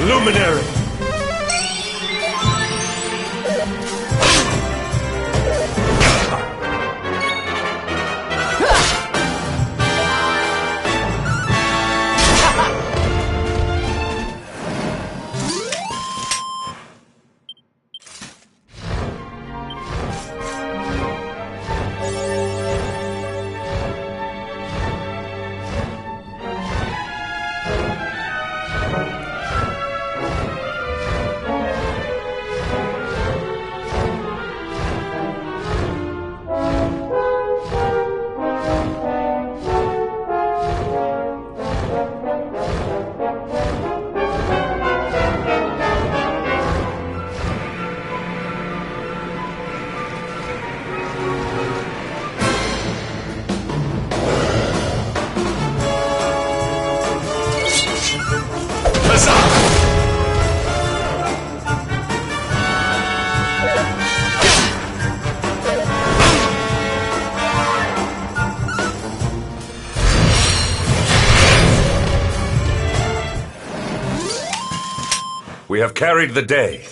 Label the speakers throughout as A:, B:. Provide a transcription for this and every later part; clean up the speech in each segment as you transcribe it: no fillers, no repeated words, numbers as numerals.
A: Luminary! We have carried the day.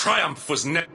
A: triumph was never...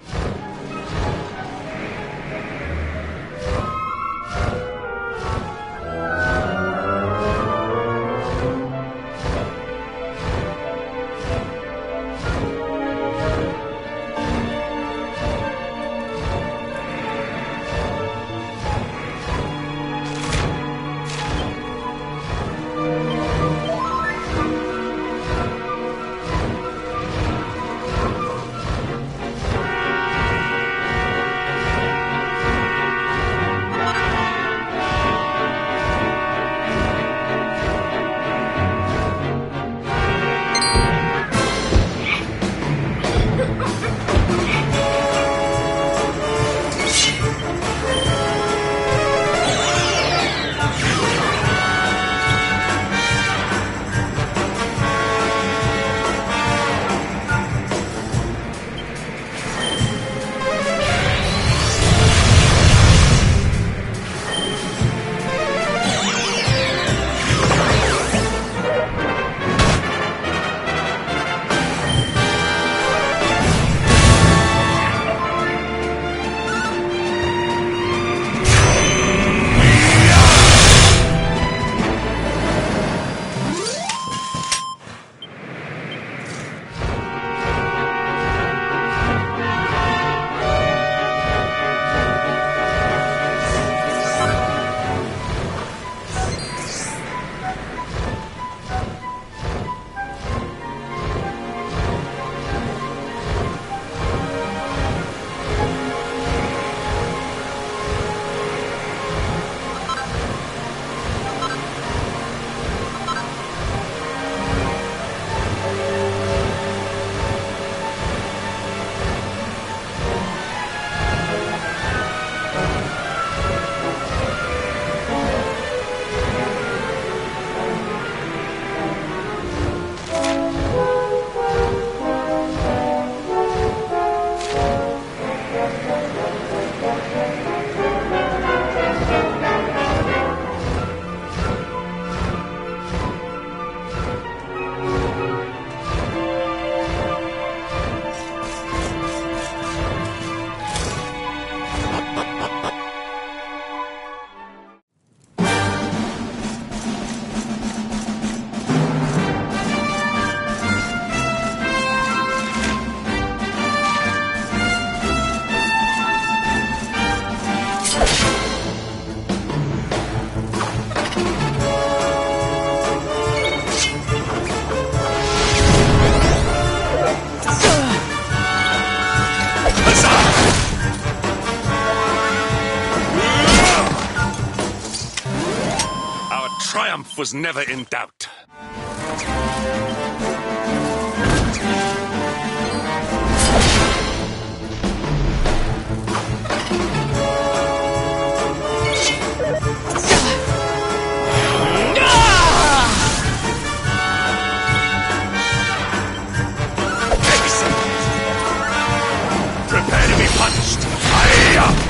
A: Triumph was never in doubt. Prepare to be punished. Hi-ya!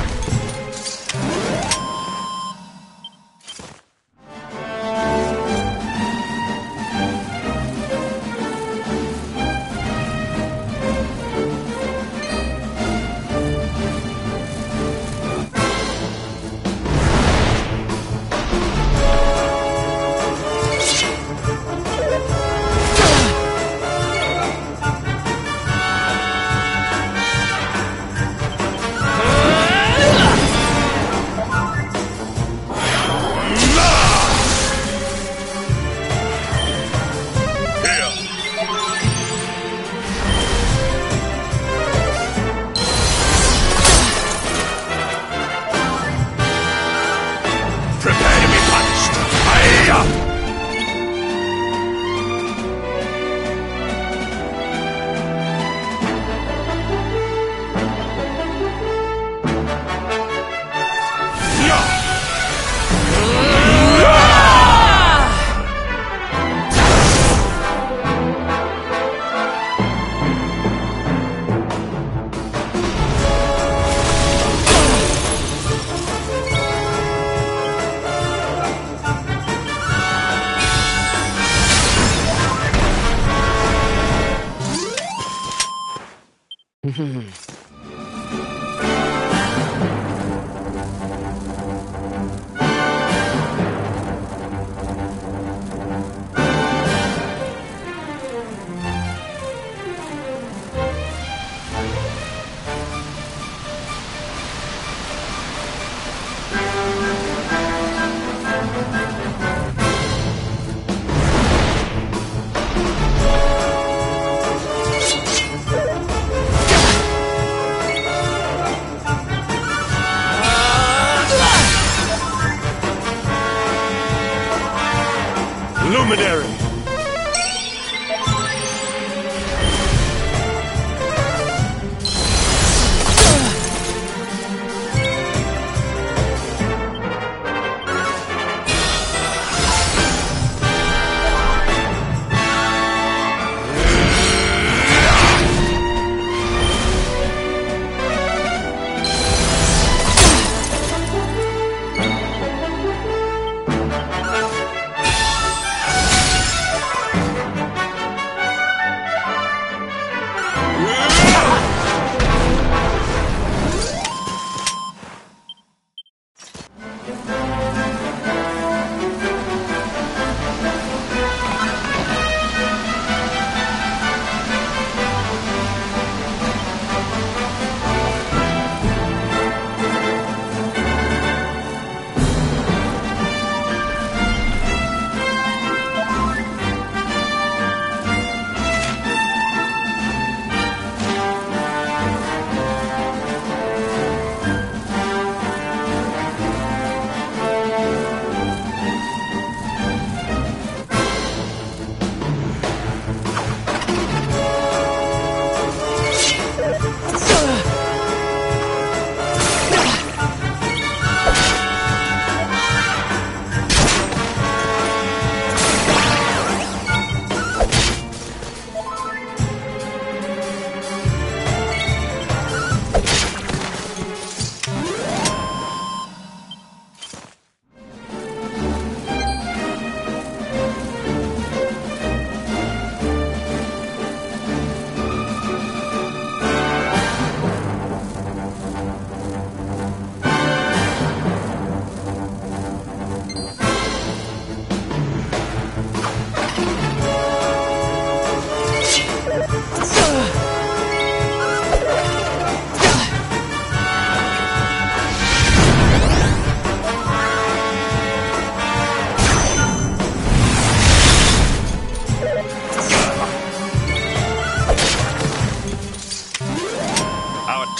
A: Luminary!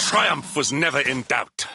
A: Triumph was never in doubt.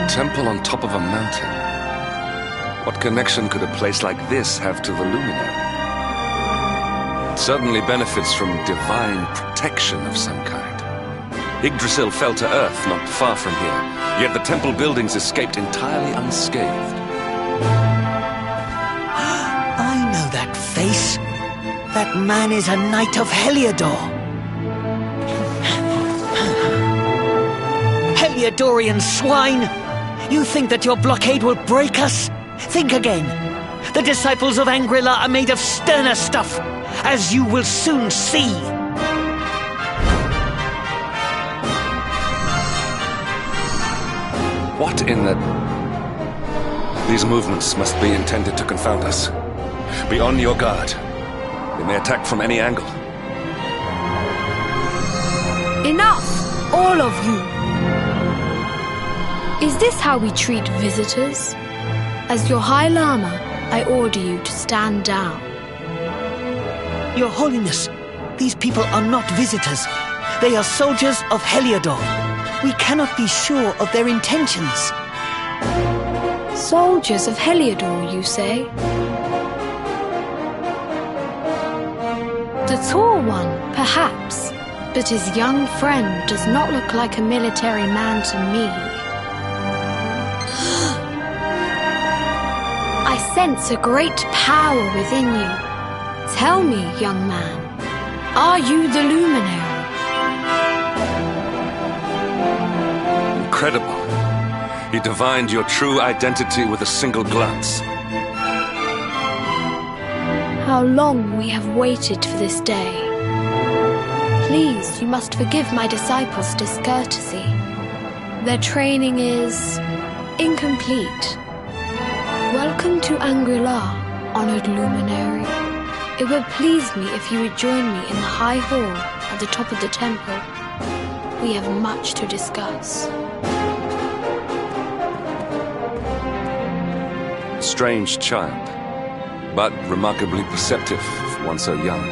B: Temple on top of a mountain. What connection could a place like this have to the Luminary? It certainly benefits from divine protection of some kind. Yggdrasil fell to earth not far from here, yet the temple buildings escaped entirely unscathed.
C: I know that face. That man is a knight of Heliodor. Heliodorian swine! You think that your blockade will break us? Think again. The disciples of Angrila are made of sterner stuff, as you will soon see.
B: What in the... These movements must be intended to confound us. Be on your guard. They may attack from any angle.
D: Enough, all of you! Is this how we treat visitors? As your High Lama, I order you to stand down.
C: Your Holiness, these people are not visitors. They are soldiers of Heliodor. We cannot be sure of their intentions.
D: Soldiers of Heliodor, you say? The tall one, perhaps, but his young friend does not look like a military man to me. I sense a great power within you. Tell me, young man, are you the luminary?
B: Incredible. He divined your true identity with a single glance.
D: How long we have waited for this day. Please, you must forgive my disciples' discourtesy. Their training is incomplete. Welcome to Angri-La, honored luminary. It would please me if you would join me in the high hall at the top of the temple. We have much to discuss.
B: Strange child, but remarkably perceptive for one so young.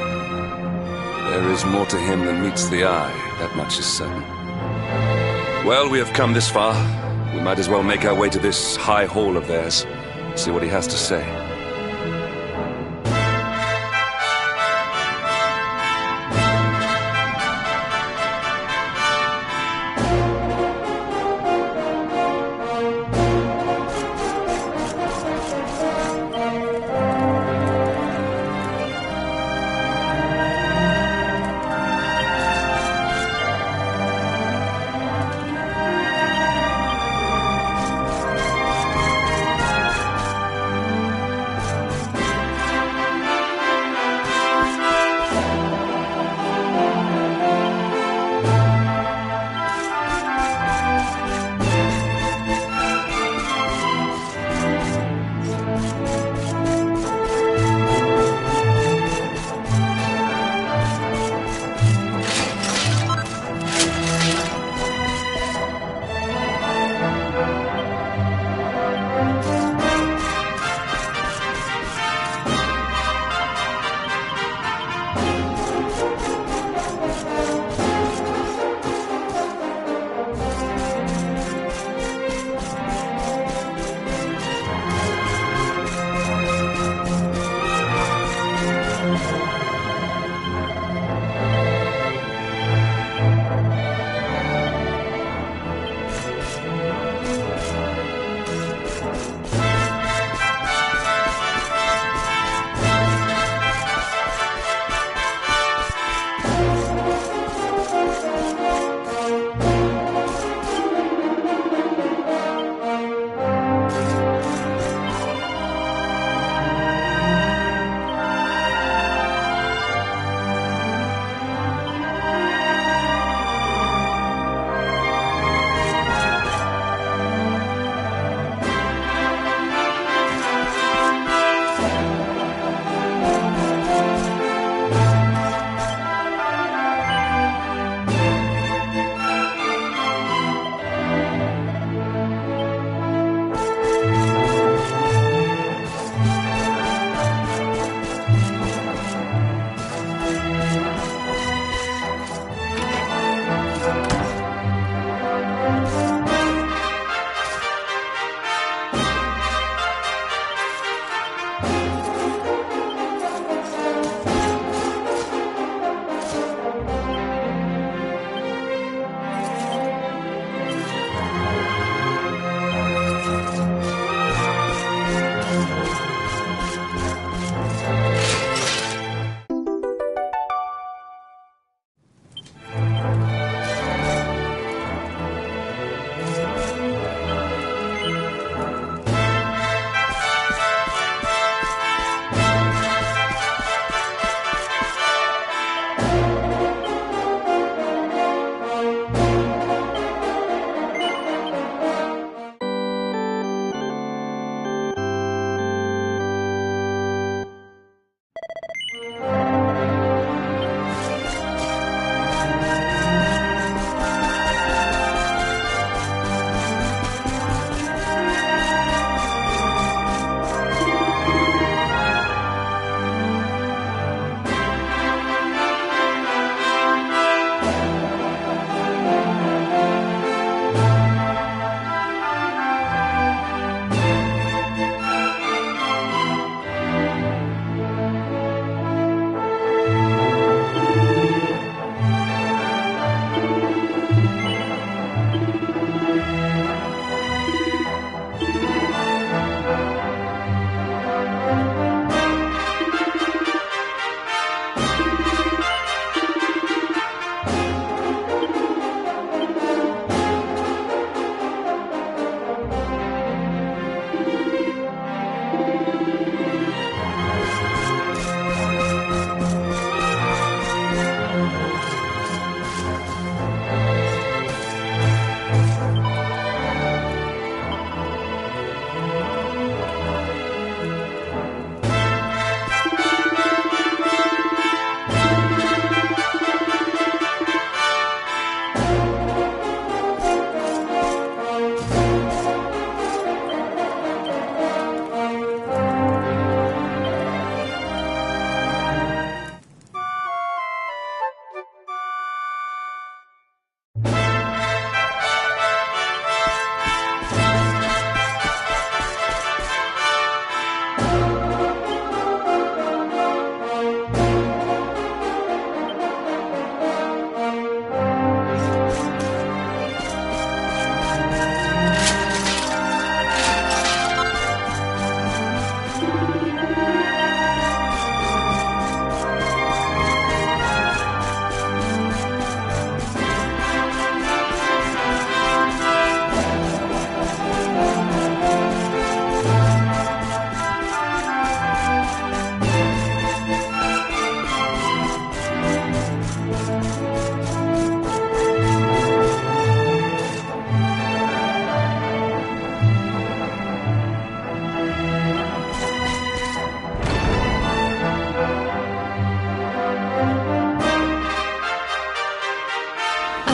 B: There is more to him than meets the eye, that much is certain. Well, we have come this far. We might as well make our way to this high hall of theirs, see what he has to say.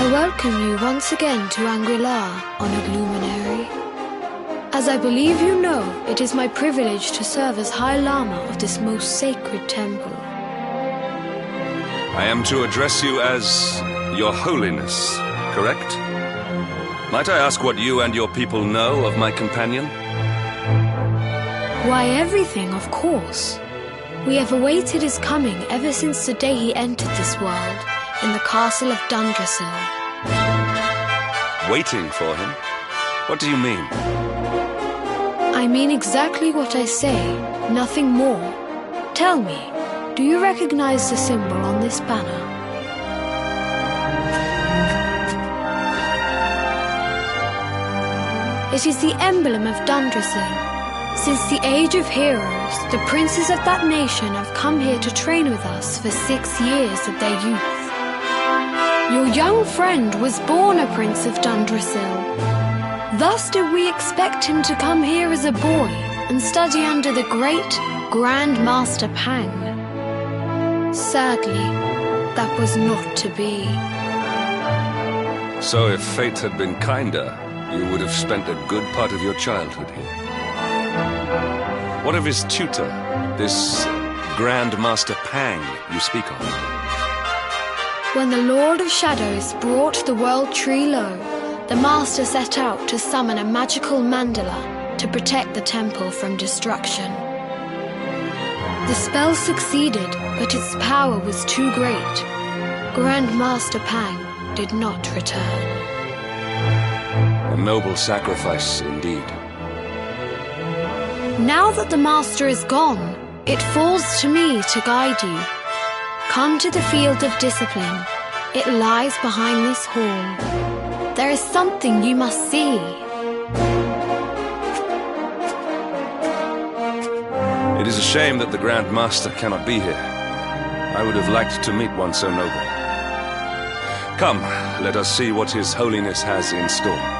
D: I welcome you once again to Angri-La, Honored Luminary. As I believe you know, it is my privilege to serve as High Lama of this most sacred temple.
B: I am to address you as Your Holiness, correct? Might I ask what you and your people know of my companion?
D: Why, everything, of course. We have awaited his coming ever since the day he entered this world, in the castle of Dundrasil.
B: Waiting for him? What do you mean?
D: I mean exactly what I say, nothing more. Tell me, do you recognize the symbol on this banner? It is the emblem of Dundrasil. Since the age of heroes, the princes of that nation have come here to train with us for 6 years of their youth. Your young friend was born a prince of Dundrasil. Thus did we expect him to come here as a boy and study under the great Grand Master Pang. Sadly, that was not to be.
B: So if fate had been kinder, you would have spent a good part of your childhood here. What of his tutor, this Grand Master Pang you speak of?
D: When the Lord of Shadows brought the world tree low, the Master set out to summon a magical mandala to protect the temple from destruction. The spell succeeded, but its power was too great. Grand Master Pang did not return.
B: A noble sacrifice indeed.
D: Now that the Master is gone, it falls to me to guide you. Come to the field of discipline. It lies behind this hall. There is something you must see.
B: It is a shame that the Grand Master cannot be here. I would have liked to meet one so noble. Come, let us see what His Holiness has in store.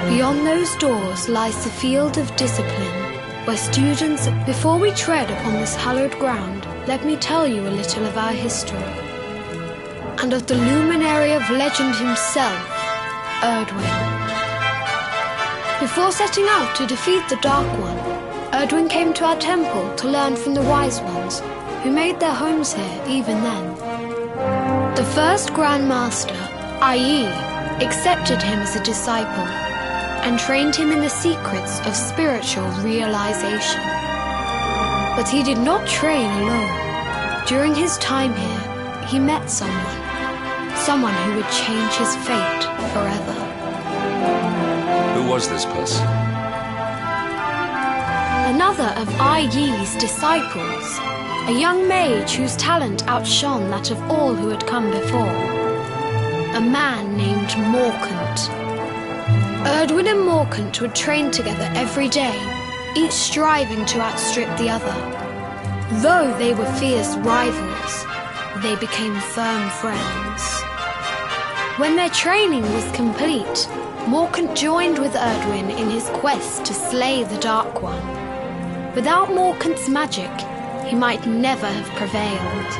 D: Beyond those doors lies the field of discipline, where students, before we tread upon this hallowed ground, let me tell you a little of our history, and of the luminary of legend himself, Erdwin. Before setting out to defeat the Dark One, Erdwin came to our temple to learn from the Wise Ones, who made their homes here even then. The first Grand Master, i.e., accepted him as a disciple, and trained him in the secrets of spiritual realization. But he did not train alone. During his time here, he met someone who would change his fate forever.
B: Who was this person?
D: Another of Ai Yi's disciples, a young mage whose talent outshone that of all who had come before. A man named Morkant. Erdwin and Morkant would train together every day, each striving to outstrip the other. Though they were fierce rivals, they became firm friends. When their training was complete, Morkant joined with Erdwin in his quest to slay the Dark One. Without Morkant's magic, he might never have prevailed.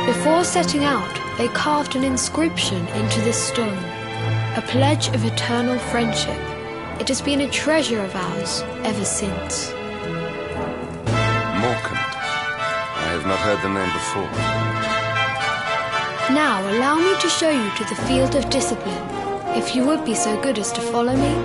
D: Before setting out, they carved an inscription into this stone, a pledge of eternal friendship. It has been a treasure of ours ever since.
B: Morkant. I have not heard the name before.
D: Now allow me to show you to the field of discipline, if you would be so good as to follow me.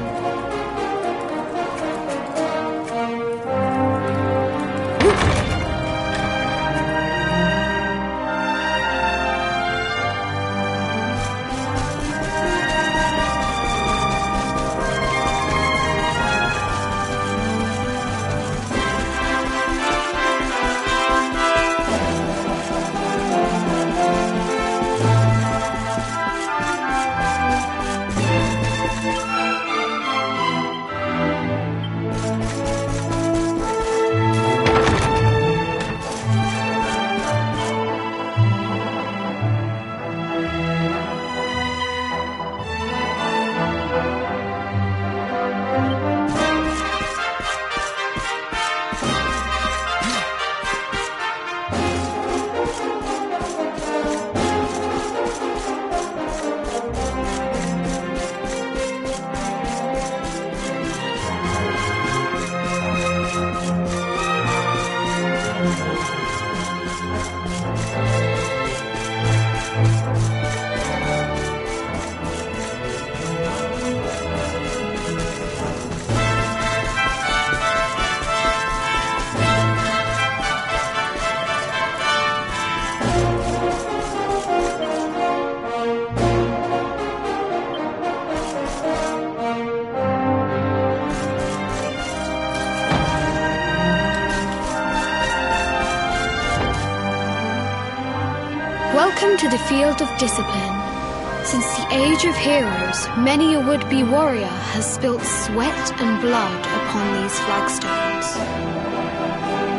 D: Welcome to the field of discipline. Since the age of heroes, many a would-be warrior has spilt sweat and blood upon these flagstones.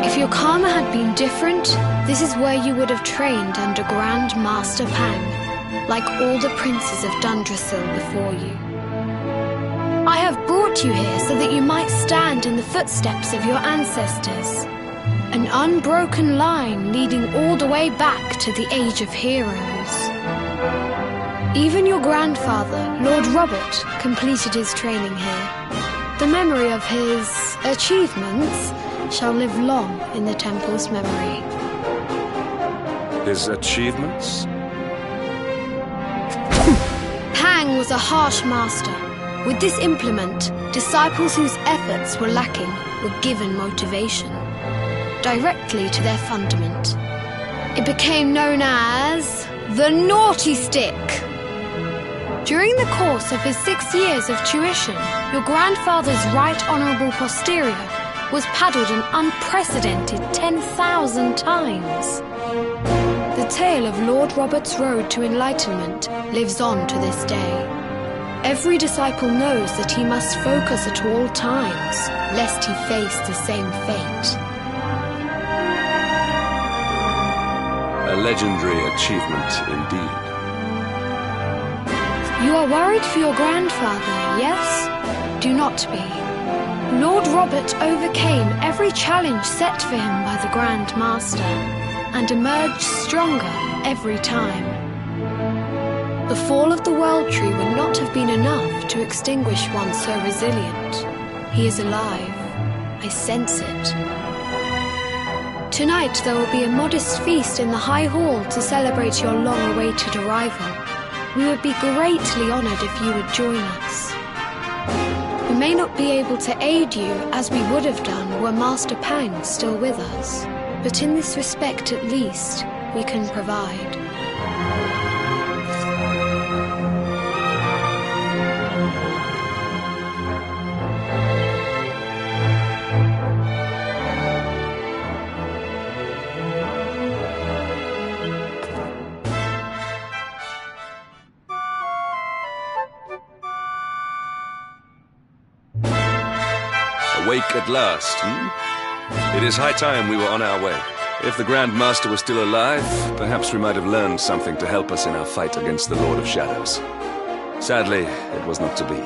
D: If your karma had been different, this is where you would have trained under Grand Master Pang, like all the princes of Dundrasil before you. I have brought you here so that you might stand in the footsteps of your ancestors. An unbroken line leading all the way back to the Age of Heroes. Even your grandfather, Lord Robert, completed his training here. The memory of his achievements shall live long in the temple's memory.
B: His achievements?
D: Pang was a harsh master. With this implement, disciples whose efforts were lacking were given motivation, directly to their fundament. It became known as the Naughty Stick. During the course of his 6 years of tuition, your grandfather's right honourable posterior was paddled an unprecedented 10,000 times. The tale of Lord Robert's road to enlightenment lives on to this day. Every disciple knows that he must focus at all times, lest he face the same fate.
B: A legendary achievement indeed.
D: You are worried for your grandfather, yes? Do not be. Lord Robert overcame every challenge set for him by the Grand Master, and emerged stronger every time. The fall of the World Tree would not have been enough to extinguish one so resilient. He is alive. I sense it. Tonight there will be a modest feast in the High Hall to celebrate your long-awaited arrival. We would be greatly honoured if you would join us. We may not be able to aid you as we would have done were Master Pang still with us, but in this respect at least, we can provide.
B: Awake at last, It is high time we were on our way. If the Grand Master was still alive, perhaps we might have learned something to help us in our fight against the Lord of Shadows. Sadly, it was not to be.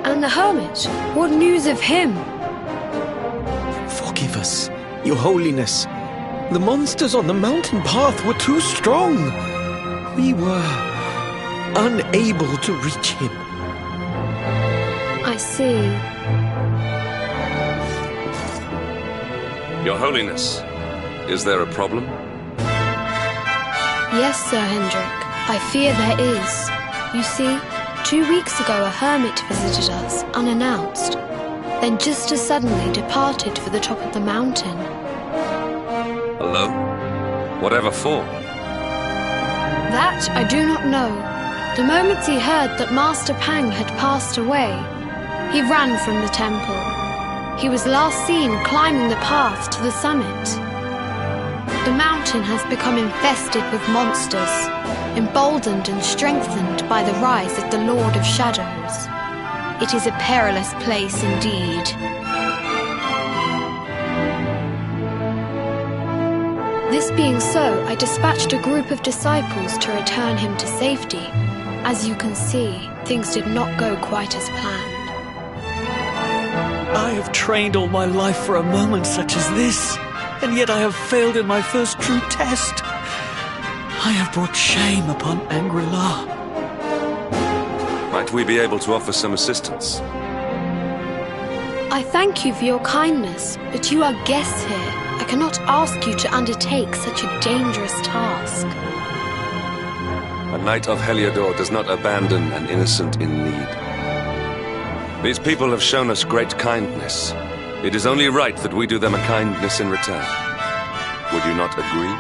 D: And the hermit, what news of him?
E: Forgive us, Your Holiness. The monsters on the mountain path were too strong. We were unable to reach him.
D: I see.
B: Your Holiness, is there a problem?
D: Yes, Sir Hendrik. I fear there is. You see, 2 weeks ago a hermit visited us, unannounced, then just as suddenly departed for the top of the mountain.
B: Alone? Whatever for?
D: That I do not know. The moment he heard that Master Pang had passed away, he ran from the temple. He was last seen climbing the path to the summit. The mountain has become infested with monsters, emboldened and strengthened by the rise of the Lord of Shadows. It is a perilous place indeed. This being so, I dispatched a group of disciples to return him to safety. As you can see, things did not go quite as planned.
C: I have trained all my life for a moment such as this, and yet I have failed in my first true test. I have brought shame upon Angri-La.
B: Might we be able to offer some assistance?
D: I thank you for your kindness, but you are guests here. I cannot ask you to undertake such a dangerous task.
B: A knight of Heliodor does not abandon an innocent in need. These people have shown us great kindness. It is only right that we do them a kindness in return. Would you not agree?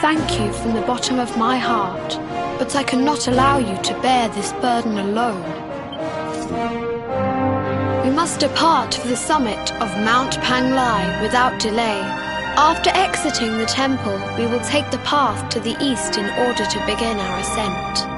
D: Thank you from the bottom of my heart, but I cannot allow you to bear this burden alone. We must depart for the summit of Mount Panglai without delay. After exiting the temple, we will take the path to the east in order to begin our ascent.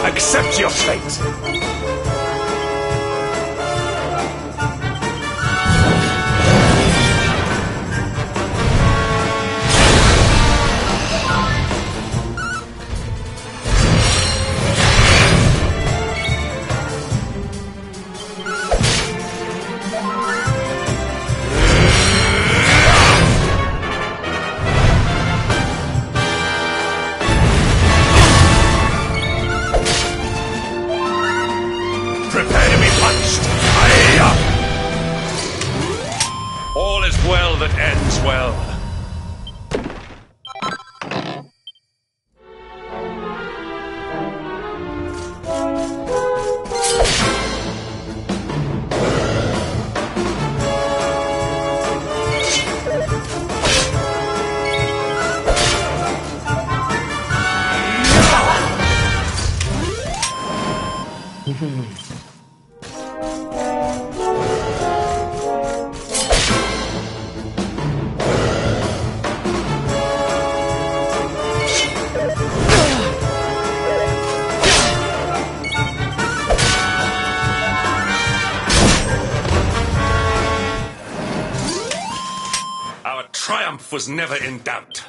A: Accept your fate! Prepare to be punched! Aye! All is well that ends well. Our triumph was never in doubt.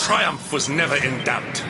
A: Triumph was never in doubt.